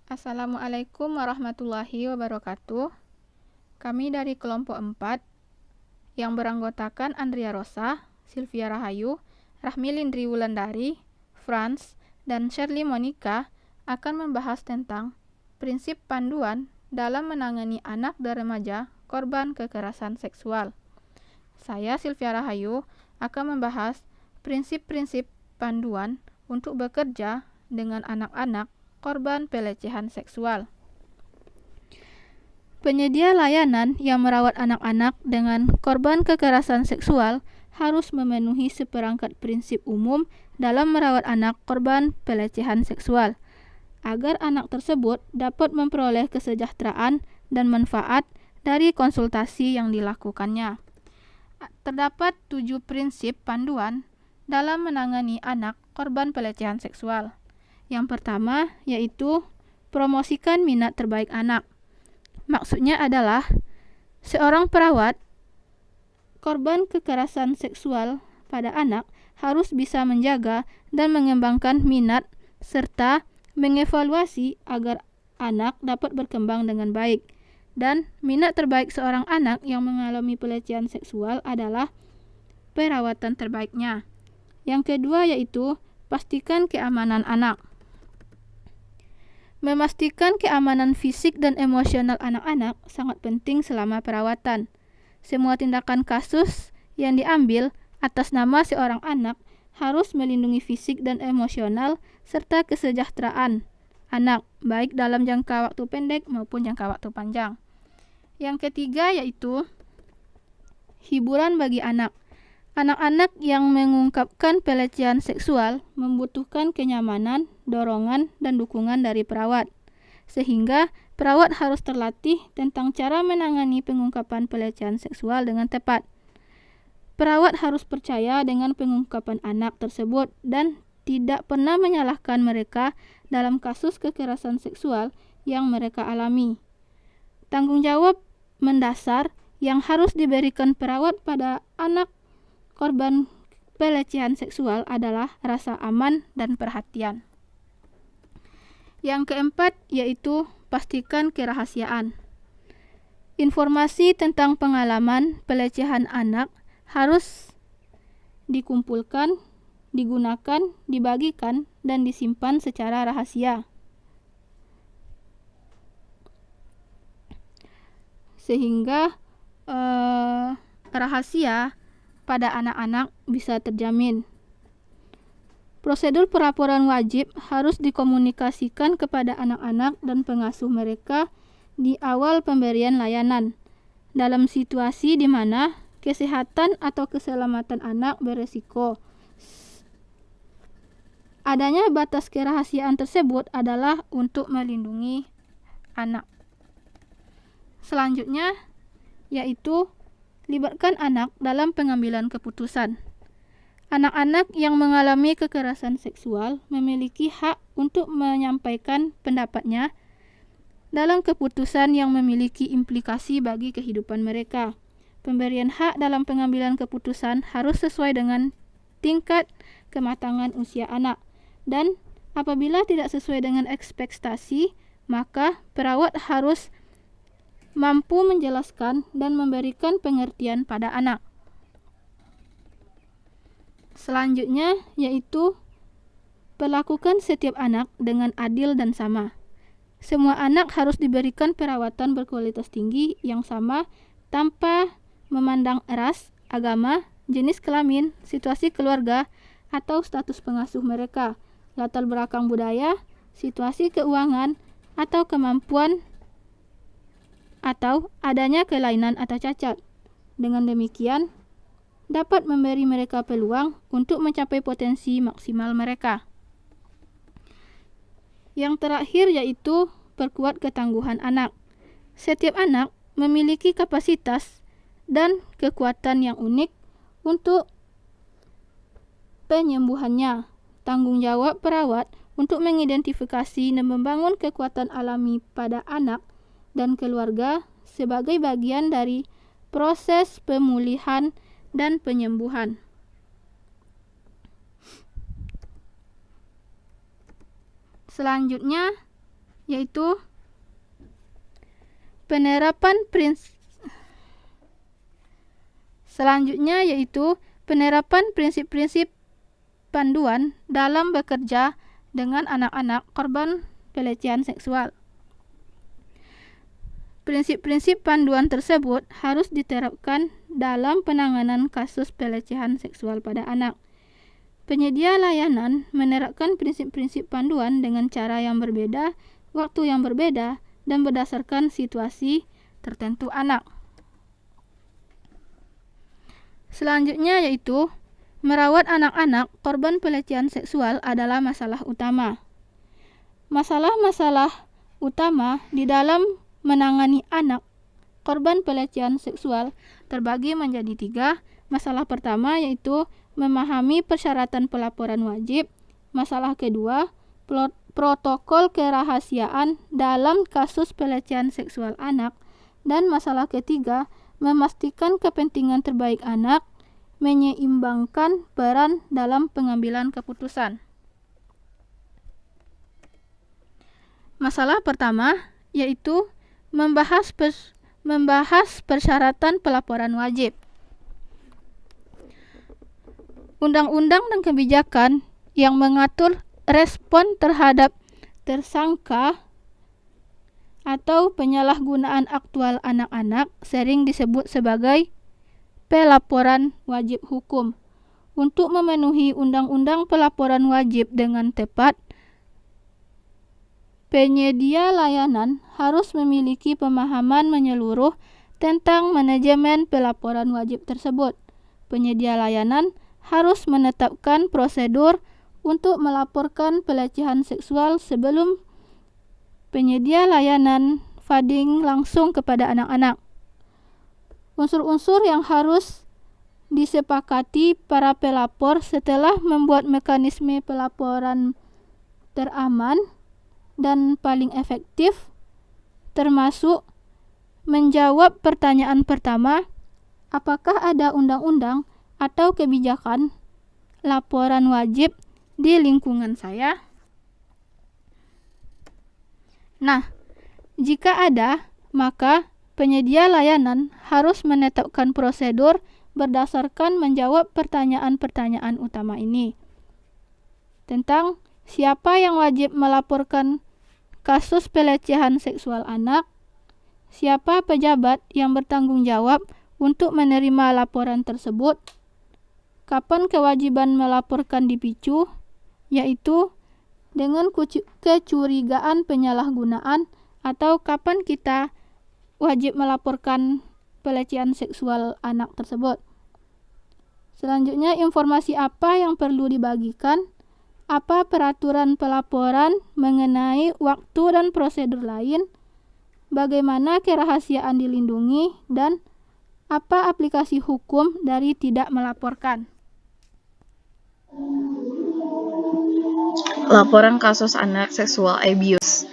Assalamualaikum warahmatullahi wabarakatuh. Kami dari kelompok 4 yang beranggotakan Andrea Rosa, Sylvia Rahayu, Rahmi Lindri Wulandari, Franz, dan Shirley Monica akan membahas tentang prinsip panduan dalam menangani anak dan remaja korban kekerasan seksual. Saya, Sylvia Rahayu, akan membahas prinsip-prinsip panduan untuk bekerja dengan anak-anak korban pelecehan seksual. Penyedia layanan yang merawat anak-anak dengan korban kekerasan seksual harus memenuhi seperangkat prinsip umum dalam merawat anak korban pelecehan seksual, agar anak tersebut dapat memperoleh kesejahteraan dan manfaat dari konsultasi yang dilakukannya. Terdapat 7 prinsip panduan dalam menangani anak korban pelecehan seksual. Yang pertama yaitu promosikan minat terbaik anak. Maksudnya adalah seorang perawat korban kekerasan seksual pada anak harus bisa menjaga dan mengembangkan minat serta mengevaluasi agar anak dapat berkembang dengan baik. Dan minat terbaik seorang anak yang mengalami pelecehan seksual adalah perawatan terbaiknya. Yang kedua yaitu pastikan keamanan anak. Memastikan keamanan fisik dan emosional anak-anak sangat penting selama perawatan. Semua tindakan kasus yang diambil atas nama seorang anak harus melindungi fisik dan emosional serta kesejahteraan anak, baik dalam jangka waktu pendek maupun jangka waktu panjang. Yang ketiga yaitu hiburan bagi anak. Anak-anak yang mengungkapkan pelecehan seksual membutuhkan kenyamanan, dorongan, dan dukungan dari perawat. Sehingga perawat harus terlatih tentang cara menangani pengungkapan pelecehan seksual dengan tepat. Perawat harus percaya dengan pengungkapan anak tersebut dan tidak pernah menyalahkan mereka dalam kasus kekerasan seksual yang mereka alami. Tanggung jawab mendasar yang harus diberikan perawat pada anak korban pelecehan seksual adalah rasa aman dan perhatian. Yang keempat yaitu pastikan kerahasiaan. Informasi tentang pengalaman pelecehan anak harus dikumpulkan, digunakan, dibagikan, dan disimpan secara rahasia. Sehingga rahasia pada anak-anak bisa terjamin. Prosedur pelaporan wajib harus dikomunikasikan kepada anak-anak dan pengasuh mereka di awal pemberian layanan, dalam situasi di mana kesehatan atau keselamatan anak beresiko. Adanya batas kerahasiaan tersebut adalah untuk melindungi anak. Selanjutnya yaitu libatkan anak dalam pengambilan keputusan. Anak-anak yang mengalami kekerasan seksual memiliki hak untuk menyampaikan pendapatnya dalam keputusan yang memiliki implikasi bagi kehidupan mereka. Pemberian hak dalam pengambilan keputusan harus sesuai dengan tingkat kematangan usia anak. Dan apabila tidak sesuai dengan ekspektasi, maka perawat harus mampu menjelaskan dan memberikan pengertian pada anak. Selanjutnya yaitu perlakukan setiap anak dengan adil dan sama. Semua anak harus diberikan perawatan berkualitas tinggi yang sama tanpa memandang ras, agama, jenis kelamin, situasi keluarga, atau status pengasuh mereka, latar belakang budaya, situasi keuangan, atau kemampuan atau adanya kelainan atau cacat. Dengan demikian, dapat memberi mereka peluang untuk mencapai potensi maksimal mereka. Yang terakhir yaitu perkuat ketangguhan anak. Setiap anak memiliki kapasitas dan kekuatan yang unik untuk penyembuhannya. Tanggung jawab perawat untuk mengidentifikasi dan membangun kekuatan alami pada anak dan keluarga sebagai bagian dari proses pemulihan dan penyembuhan. Selanjutnya yaitu penerapan prinsip-prinsip panduan dalam bekerja dengan anak-anak korban pelecehan seksual. Prinsip-prinsip panduan tersebut harus diterapkan dalam penanganan kasus pelecehan seksual pada anak. Penyedia layanan menerapkan prinsip-prinsip panduan dengan cara yang berbeda, waktu yang berbeda, dan berdasarkan situasi tertentu anak. Selanjutnya yaitu merawat anak-anak korban pelecehan seksual adalah masalah utama. Masalah-masalah utama di dalam menangani anak korban pelecehan seksual terbagi menjadi 3. Masalah pertama yaitu memahami persyaratan pelaporan wajib. Masalah kedua, protokol kerahasiaan dalam kasus pelecehan seksual anak. Dan masalah ketiga, memastikan kepentingan terbaik anak, menyeimbangkan peran dalam pengambilan keputusan. Masalah pertama yaitu membahas persyaratan pelaporan wajib. Undang-undang dan kebijakan yang mengatur respon terhadap tersangka atau penyalahgunaan aktual anak-anak sering disebut sebagai pelaporan wajib hukum. Untuk memenuhi undang-undang pelaporan wajib dengan tepat, penyedia layanan harus memiliki pemahaman menyeluruh tentang manajemen pelaporan wajib tersebut. Penyedia layanan harus menetapkan prosedur untuk melaporkan pelecehan seksual sebelum penyedia layanan funding langsung kepada anak-anak. Unsur-unsur yang harus disepakati para pelapor setelah membuat mekanisme pelaporan teraman dan paling efektif termasuk menjawab pertanyaan pertama, apakah ada undang-undang atau kebijakan laporan wajib di lingkungan saya? Nah, jika ada, maka penyedia layanan harus menetapkan prosedur berdasarkan menjawab pertanyaan-pertanyaan utama ini. Tentang siapa yang wajib melaporkan kasus pelecehan seksual anak, siapa pejabat yang bertanggung jawab untuk menerima laporan tersebut, kapan kewajiban melaporkan dipicu, yaitu dengan kecurigaan penyalahgunaan, atau kapan kita wajib melaporkan pelecehan seksual anak tersebut. Selanjutnya, informasi apa yang perlu dibagikan, apa peraturan pelaporan mengenai waktu dan prosedur lain, bagaimana kerahasiaan dilindungi, dan apa aplikasi hukum dari tidak melaporkan. Laporan kasus anak sexual abuse.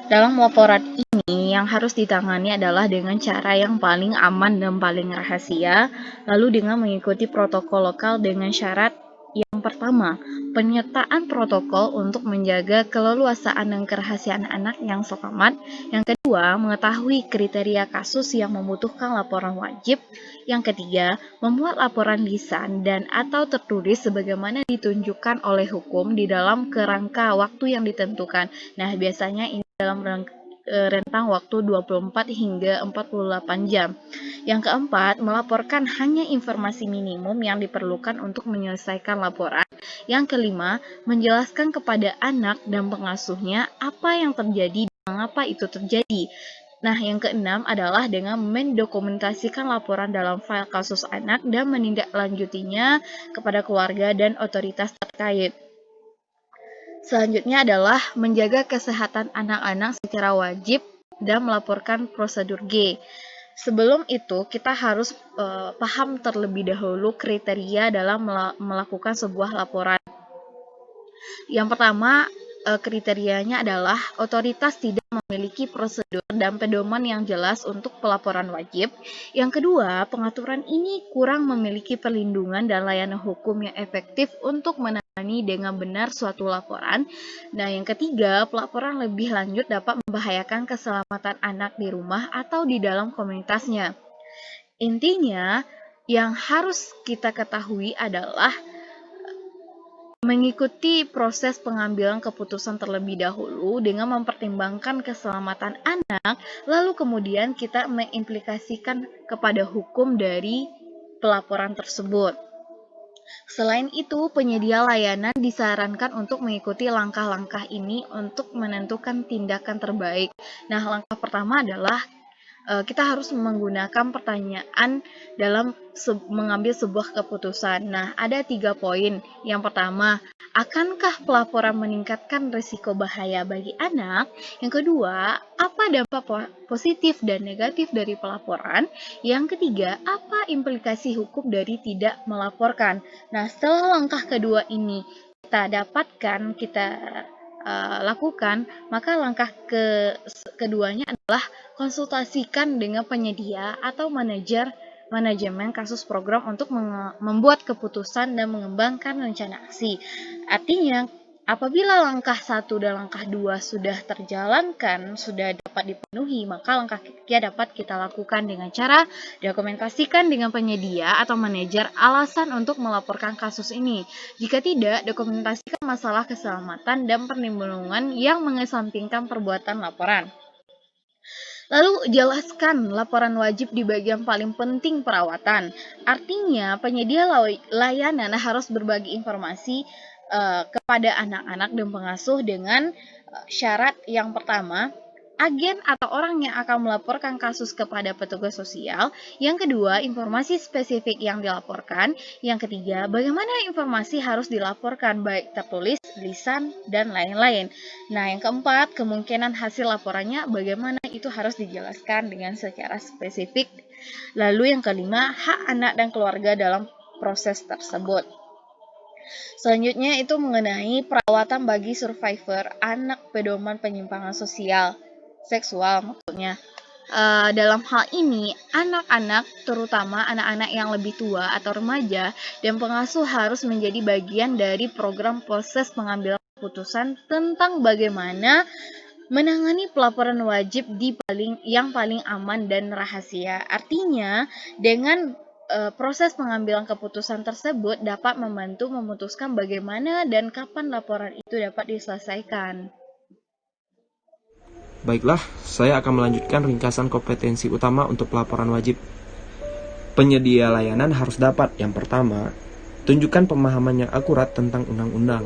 Dalam laporan ini yang harus ditangani adalah dengan cara yang paling aman dan paling rahasia, lalu dengan mengikuti protokol lokal dengan syarat yang pertama, penyertaan protokol untuk menjaga keleluasaan dan kerahasiaan anak yang selamat. Yang kedua, mengetahui kriteria kasus yang membutuhkan laporan wajib. Yang ketiga, membuat laporan lisan dan atau tertulis sebagaimana ditunjukkan oleh hukum di dalam kerangka waktu yang ditentukan. Nah, biasanya ini dalam rentang waktu 24 hingga 48 jam. Yang keempat, melaporkan hanya informasi minimum yang diperlukan untuk menyelesaikan laporan. Yang kelima, menjelaskan kepada anak dan pengasuhnya apa yang terjadi dan mengapa itu terjadi. Nah, yang keenam adalah dengan mendokumentasikan laporan dalam file kasus anak dan menindaklanjutinya kepada keluarga dan otoritas terkait. Selanjutnya adalah menjaga kesehatan anak-anak secara wajib dan melaporkan prosedur G. Sebelum itu, kita harus paham terlebih dahulu kriteria dalam melakukan sebuah laporan. Yang pertama, kriterianya adalah otoritas tidak memiliki prosedur dan pedoman yang jelas untuk pelaporan wajib. Yang kedua, pengaturan ini kurang memiliki perlindungan dan layanan hukum yang efektif untuk menangani dengan benar suatu laporan. Nah, yang ketiga, pelaporan lebih lanjut dapat membahayakan keselamatan anak di rumah atau di dalam komunitasnya. Intinya, yang harus kita ketahui adalah mengikuti proses pengambilan keputusan terlebih dahulu dengan mempertimbangkan keselamatan anak, lalu kemudian kita mengimplikasikan kepada hukum dari pelaporan tersebut. Selain itu, penyedia layanan disarankan untuk mengikuti langkah-langkah ini untuk menentukan tindakan terbaik. Nah, langkah pertama adalah kita harus menggunakan pertanyaan dalam mengambil sebuah keputusan. Nah, ada 3 poin. Yang pertama, akankah pelaporan meningkatkan risiko bahaya bagi anak? Yang kedua, apa dampak positif dan negatif dari pelaporan? Yang ketiga, apa implikasi hukum dari tidak melaporkan? Nah, setelah langkah kedua ini kita dapatkan, kita lakukan, maka langkah keduanya adalah konsultasikan dengan penyedia atau manajemen kasus program untuk membuat keputusan dan mengembangkan rencana aksi. Artinya, apabila langkah 1 dan langkah 2 sudah terjalankan, sudah dapat dipenuhi, maka langkah ketiga dapat kita lakukan dengan cara dokumentasikan dengan penyedia atau manajer alasan untuk melaporkan kasus ini. Jika tidak, dokumentasikan masalah keselamatan dan perlindungan yang mengesampingkan perbuatan laporan. Lalu jelaskan laporan wajib di bagian paling penting perawatan. Artinya penyedia layanan harus berbagi informasi kepada anak-anak dan pengasuh dengan syarat yang pertama, agen atau orang yang akan melaporkan kasus kepada petugas sosial. Yang kedua, informasi spesifik yang dilaporkan. Yang ketiga, bagaimana informasi harus dilaporkan, baik tertulis, lisan, dan lain-lain. Nah, yang keempat, kemungkinan hasil laporannya bagaimana itu harus dijelaskan dengan secara spesifik. Lalu yang kelima, hak anak dan keluarga dalam proses tersebut. Selanjutnya itu mengenai perawatan bagi survivor anak pedoman penyimpangan seksual maksudnya. Dalam hal ini, anak-anak, terutama anak-anak yang lebih tua atau remaja dan pengasuh harus menjadi bagian dari program proses pengambilan keputusan tentang bagaimana menangani pelaporan wajib yang paling aman dan rahasia. Artinya, dengan proses pengambilan keputusan tersebut dapat membantu memutuskan bagaimana dan kapan laporan itu dapat diselesaikan. Baiklah, saya akan melanjutkan ringkasan kompetensi utama untuk pelaporan wajib. Penyedia layanan harus dapat, yang pertama, tunjukkan pemahaman yang akurat tentang undang-undang.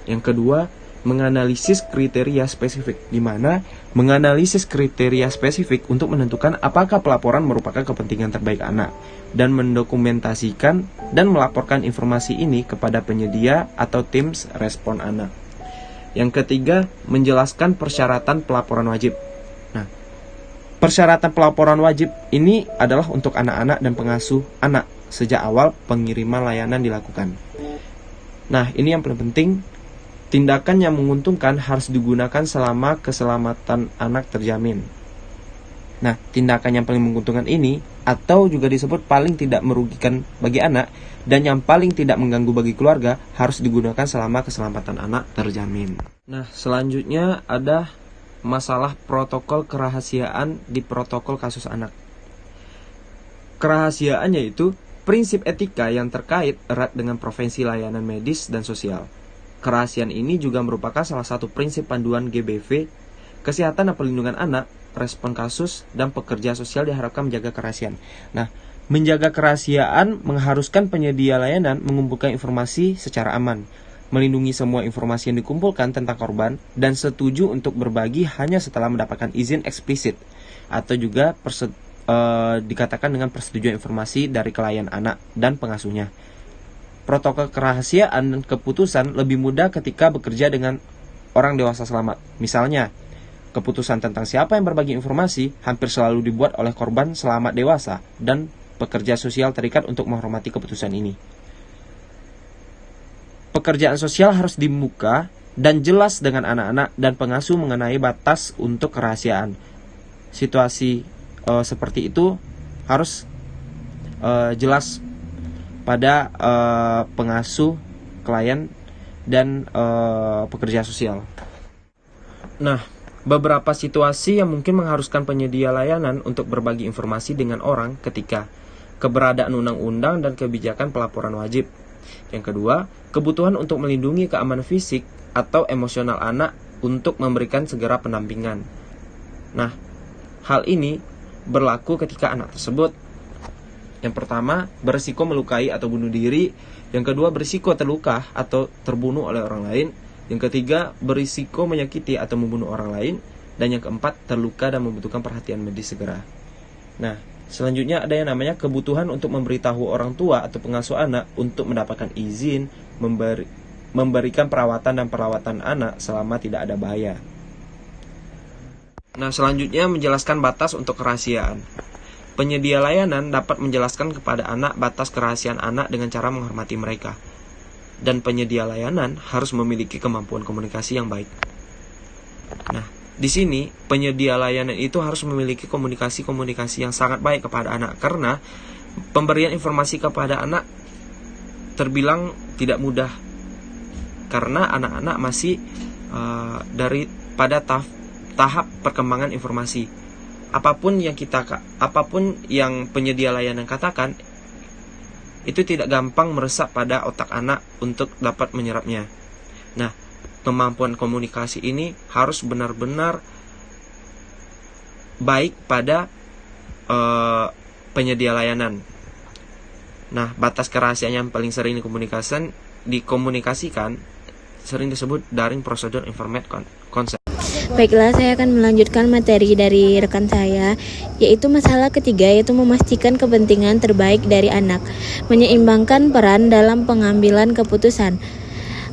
Yang kedua, menganalisis kriteria spesifik, di mana menganalisis kriteria spesifik untuk menentukan apakah pelaporan merupakan kepentingan terbaik anak, dan mendokumentasikan dan melaporkan informasi ini kepada penyedia atau tim respon anak. Yang ketiga, menjelaskan persyaratan pelaporan wajib. Nah, persyaratan pelaporan wajib ini adalah untuk anak-anak dan pengasuh anak sejak awal pengiriman layanan dilakukan. Nah, ini yang paling penting, tindakan yang menguntungkan harus digunakan selama keselamatan anak terjamin. Nah, tindakan yang paling menguntungkan ini, atau juga disebut paling tidak merugikan bagi anak, dan yang paling tidak mengganggu bagi keluarga, harus digunakan selama keselamatan anak terjamin. Nah, selanjutnya ada masalah protokol kerahasiaan di protokol kasus anak. Kerahasiaan yaitu prinsip etika yang terkait erat dengan profesi layanan medis dan sosial. Kerahasiaan ini juga merupakan salah satu prinsip panduan GBV, kesehatan dan perlindungan anak, respon kasus, dan pekerja sosial diharapkan menjaga kerahasiaan. Nah, menjaga kerahasiaan mengharuskan penyedia layanan mengumpulkan informasi secara aman, melindungi semua informasi yang dikumpulkan tentang korban, dan setuju untuk berbagi hanya setelah mendapatkan izin eksplisit, atau juga dikatakan dengan persetujuan informasi dari klien anak dan pengasuhnya. Protokol kerahasiaan dan keputusan lebih mudah ketika bekerja dengan orang dewasa selamat. Misalnya, keputusan tentang siapa yang berbagi informasi hampir selalu dibuat oleh korban selamat dewasa dan pekerja sosial terikat untuk menghormati keputusan ini. Pekerjaan sosial harus dibuka dan jelas dengan anak-anak dan pengasuh mengenai batas untuk kerahasiaan. Situasi seperti itu harus jelas pada pengasuh, klien, dan pekerja sosial. Nah, beberapa situasi yang mungkin mengharuskan penyedia layanan untuk berbagi informasi dengan orang ketika keberadaan undang-undang dan kebijakan pelaporan wajib. Yang kedua, kebutuhan untuk melindungi keamanan fisik atau emosional anak untuk memberikan segera pendampingan. Nah, hal ini berlaku ketika anak tersebut yang pertama berisiko melukai atau bunuh diri, yang kedua berisiko terluka atau terbunuh oleh orang lain, yang ketiga berisiko menyakiti atau membunuh orang lain, dan yang keempat terluka dan membutuhkan perhatian medis segera. Nah, selanjutnya ada yang namanya kebutuhan untuk memberitahu orang tua atau pengasuh anak untuk mendapatkan izin memberikan perawatan dan perawatan anak selama tidak ada bahaya. Nah, selanjutnya menjelaskan batas untuk kerahasiaan. Penyedia layanan dapat menjelaskan kepada anak batas kerahasiaan anak dengan cara menghormati mereka. Dan penyedia layanan harus memiliki kemampuan komunikasi yang baik. Nah, di sini penyedia layanan itu harus memiliki komunikasi yang sangat baik kepada anak, karena pemberian informasi kepada anak terbilang tidak mudah, karena anak-anak masih pada tahap perkembangan informasi. Apapun yang penyedia layanan katakan, itu tidak gampang meresap pada otak anak untuk dapat menyerapnya. Nah, kemampuan komunikasi ini harus benar-benar baik pada penyedia layanan. Nah, batas kerahasiaan yang paling sering dikomunikasikan sering disebut daring prosedur informate consent. Baiklah, saya akan melanjutkan materi dari rekan saya, yaitu masalah ketiga, yaitu memastikan kepentingan terbaik dari anak, menyeimbangkan peran dalam pengambilan keputusan.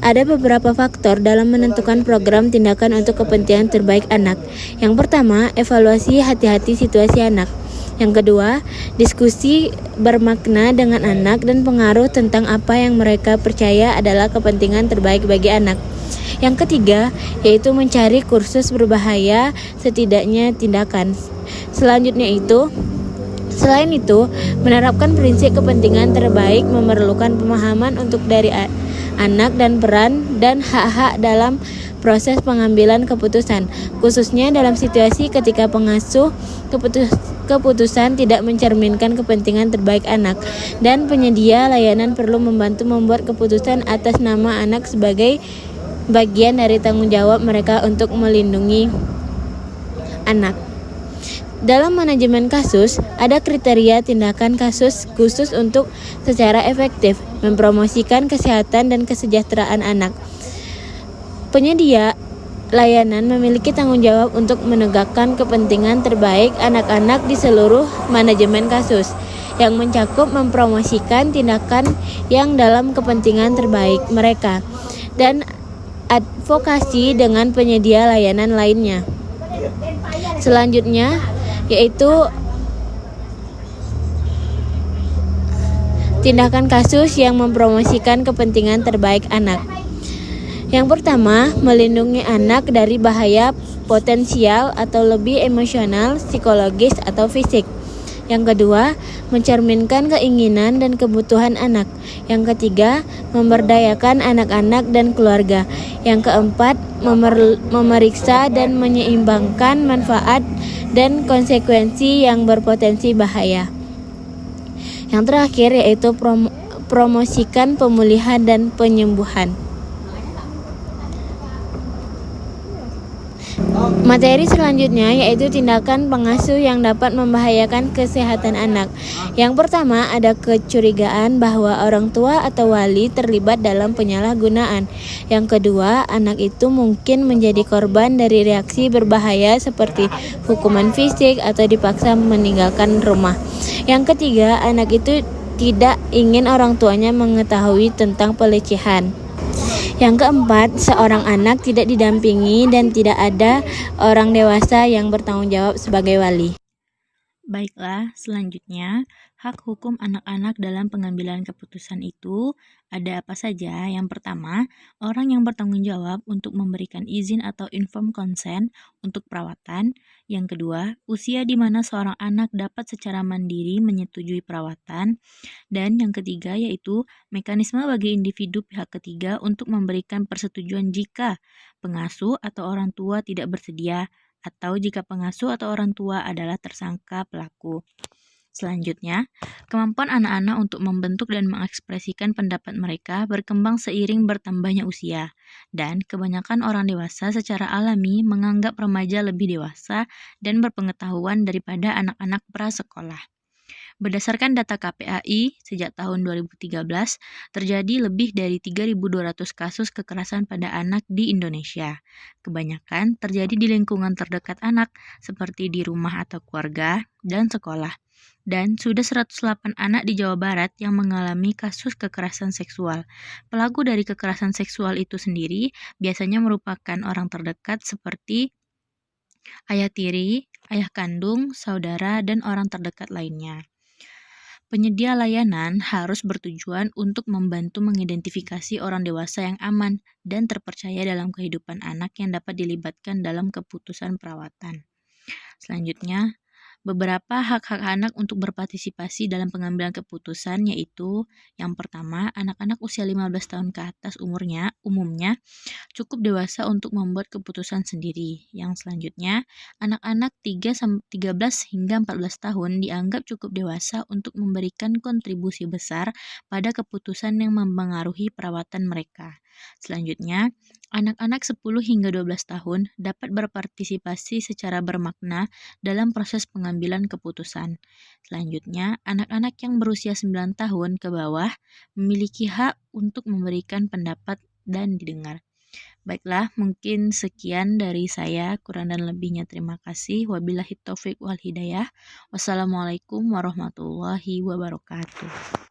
Ada beberapa faktor dalam menentukan program tindakan untuk kepentingan terbaik anak. Yang pertama, evaluasi hati-hati situasi anak. Yang kedua, diskusi bermakna dengan anak dan pengaruh tentang apa yang mereka percaya adalah kepentingan terbaik bagi anak. Yang ketiga, yaitu mencari kursus berbahaya, setidaknya tindakan. Selain itu, menerapkan prinsip kepentingan terbaik memerlukan pemahaman untuk dari anak dan peran dan hak-hak dalam proses pengambilan keputusan, khususnya dalam situasi ketika pengasuh keputusan tidak mencerminkan kepentingan terbaik anak, dan penyedia layanan perlu membantu membuat keputusan atas nama anak sebagai bagian dari tanggung jawab mereka untuk melindungi anak. Dalam manajemen kasus, ada kriteria tindakan kasus khusus untuk secara efektif mempromosikan kesehatan dan kesejahteraan anak. Penyedia layanan memiliki tanggung jawab untuk menegakkan kepentingan terbaik anak-anak di seluruh manajemen kasus, yang mencakup mempromosikan tindakan yang dalam kepentingan terbaik mereka, dan advokasi dengan penyedia layanan lainnya. Selanjutnya, yaitu tindakan kasus yang mempromosikan kepentingan terbaik anak. Yang pertama, melindungi anak dari bahaya potensial atau lebih emosional, psikologis, atau fisik. Yang kedua, mencerminkan keinginan dan kebutuhan anak. Yang ketiga, memberdayakan anak-anak dan keluarga. Yang keempat, memeriksa dan menyeimbangkan manfaat dan konsekuensi yang berpotensi bahaya. Yang terakhir yaitu promosikan pemulihan dan penyembuhan. Materi selanjutnya yaitu tindakan pengasuh yang dapat membahayakan kesehatan anak. Yang pertama, ada kecurigaan bahwa orang tua atau wali terlibat dalam penyalahgunaan. Yang kedua, anak itu mungkin menjadi korban dari reaksi berbahaya seperti hukuman fisik atau dipaksa meninggalkan rumah. Yang ketiga, anak itu tidak ingin orang tuanya mengetahui tentang pelecehan. Yang keempat, seorang anak tidak didampingi dan tidak ada orang dewasa yang bertanggung jawab sebagai wali. Baiklah, selanjutnya, hak hukum anak-anak dalam pengambilan keputusan itu ada apa saja? Yang pertama, orang yang bertanggung jawab untuk memberikan izin atau informed consent untuk perawatan. Yang kedua, usia di mana seorang anak dapat secara mandiri menyetujui perawatan. Dan yang ketiga yaitu mekanisme bagi individu pihak ketiga untuk memberikan persetujuan jika pengasuh atau orang tua tidak bersedia atau jika pengasuh atau orang tua adalah tersangka pelaku. Selanjutnya, kemampuan anak-anak untuk membentuk dan mengekspresikan pendapat mereka berkembang seiring bertambahnya usia, dan kebanyakan orang dewasa secara alami menganggap remaja lebih dewasa dan berpengetahuan daripada anak-anak prasekolah. Berdasarkan data KPAI, sejak tahun 2013, terjadi lebih dari 3.200 kasus kekerasan pada anak di Indonesia. Kebanyakan terjadi di lingkungan terdekat anak, seperti di rumah atau keluarga, dan sekolah. Dan sudah 108 anak di Jawa Barat yang mengalami kasus kekerasan seksual. Pelaku dari kekerasan seksual itu sendiri biasanya merupakan orang terdekat seperti ayah tiri, ayah kandung, saudara, dan orang terdekat lainnya. Penyedia layanan harus bertujuan untuk membantu mengidentifikasi orang dewasa yang aman dan terpercaya dalam kehidupan anak yang dapat dilibatkan dalam keputusan perawatan. Selanjutnya, beberapa hak-hak anak untuk berpartisipasi dalam pengambilan keputusan yaitu yang pertama, anak-anak usia 15 tahun ke atas umumnya cukup dewasa untuk membuat keputusan sendiri. Yang selanjutnya, anak-anak 13 hingga 14 tahun dianggap cukup dewasa untuk memberikan kontribusi besar pada keputusan yang mempengaruhi perawatan mereka. Selanjutnya, anak-anak 10 hingga 12 tahun dapat berpartisipasi secara bermakna dalam proses pengambilan keputusan. Selanjutnya, anak-anak yang berusia 9 tahun ke bawah memiliki hak untuk memberikan pendapat dan didengar. Baiklah, mungkin sekian dari saya. Kurang dan lebihnya terima kasih. Wabillahi taufik wal hidayah. Wassalamualaikum warahmatullahi wabarakatuh.